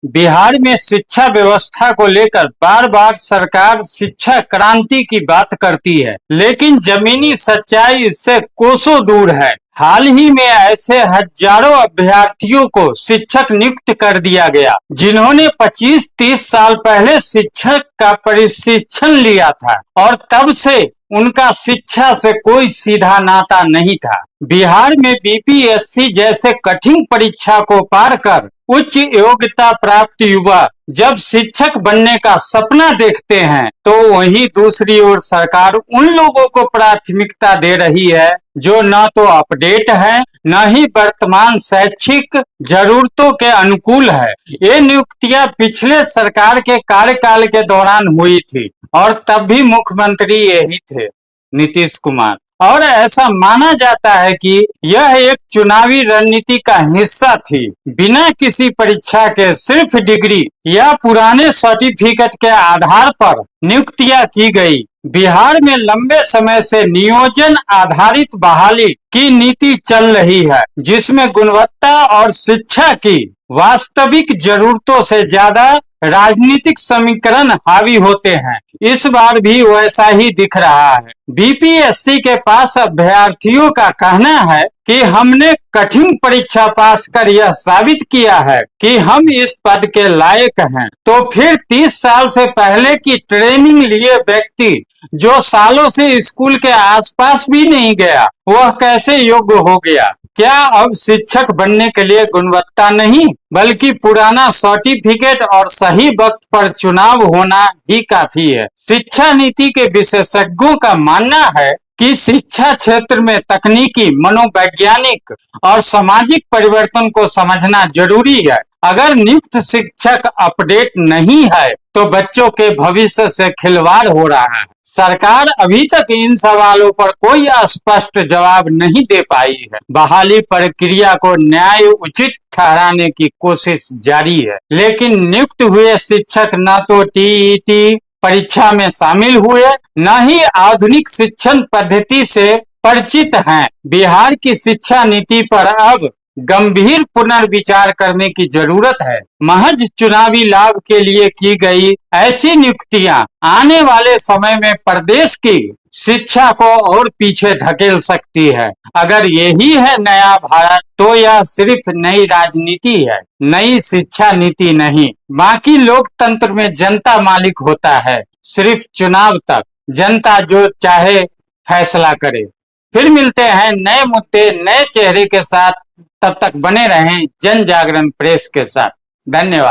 बिहार में शिक्षा व्यवस्था को लेकर बार बार सरकार शिक्षा क्रांति की बात करती है, लेकिन जमीनी सच्चाई इससे कोसों दूर है। हाल ही में ऐसे हजारों अभ्यर्थियों को शिक्षक नियुक्त कर दिया गया, जिन्होंने 25-30 साल पहले शिक्षक का प्रशिक्षण लिया था और तब से उनका शिक्षा से कोई सीधा नाता नहीं था। बिहार में बीपीएससी जैसे कठिन परीक्षा को पार कर उच्च योग्यता प्राप्त युवा जब शिक्षक बनने का सपना देखते हैं, तो वहीं दूसरी ओर सरकार उन लोगों को प्राथमिकता दे रही है जो न तो अपडेट है, न ही वर्तमान शैक्षिक जरूरतों के अनुकूल है। ये नियुक्तियां पिछले सरकार के कार्यकाल के दौरान हुई थी और तब भी मुख्यमंत्री यही थे, नीतीश कुमार। और ऐसा माना जाता है कि यह एक चुनावी रणनीति का हिस्सा थी। बिना किसी परीक्षा के सिर्फ डिग्री या पुराने सर्टिफिकेट के आधार पर नियुक्तियां की गई। बिहार में लंबे समय से नियोजन आधारित बहाली की नीति चल रही है, जिसमें गुणवत्ता और शिक्षा की वास्तविक जरूरतों से ज्यादा राजनीतिक समीकरण हावी होते हैं। इस बार भी वैसा ही दिख रहा है। बीपीएससी के पास अभ्यर्थियों का कहना है कि हमने कठिन परीक्षा पास कर यह साबित किया है कि हम इस पद के लायक हैं। तो फिर 30 साल से पहले की ट्रेनिंग लिए व्यक्ति जो सालों से स्कूल के आसपास भी नहीं गया, वह कैसे योग्य हो गया? क्या अब शिक्षक बनने के लिए गुणवत्ता नहीं, बल्कि पुराना सर्टिफिकेट और सही वक्त पर चुनाव होना ही काफी है? शिक्षा नीति के विशेषज्ञों का मानना है कि शिक्षा क्षेत्र में तकनीकी, मनोवैज्ञानिक और सामाजिक परिवर्तन को समझना जरूरी है। अगर नियुक्त शिक्षक अपडेट नहीं है, तो बच्चों के भविष्य से खिलवाड़ हो रहा है। सरकार अभी तक इन सवालों पर कोई स्पष्ट जवाब नहीं दे पाई है। बहाली प्रक्रिया को न्याय उचित ठहराने की कोशिश जारी है, लेकिन नियुक्त हुए शिक्षक न तो टीईटी परीक्षा में शामिल हुए, न ही आधुनिक शिक्षण पद्धति से परिचित हैं। बिहार की शिक्षा नीति पर अब गंभीर पुनर्विचार करने की जरूरत है। महज चुनावी लाभ के लिए की गई ऐसी नियुक्तियां आने वाले समय में प्रदेश की शिक्षा को और पीछे धकेल सकती है। अगर यही है नया भारत, तो यह सिर्फ नई राजनीति है, नई शिक्षा नीति नहीं। बाकी लोकतंत्र में जनता मालिक होता है, सिर्फ चुनाव तक जनता जो चाहे फैसला करे। फिर मिलते हैं नए मुद्दे, नए चेहरे के साथ। तब तक बने रहें जन जागरण प्रेस के साथ। धन्यवाद।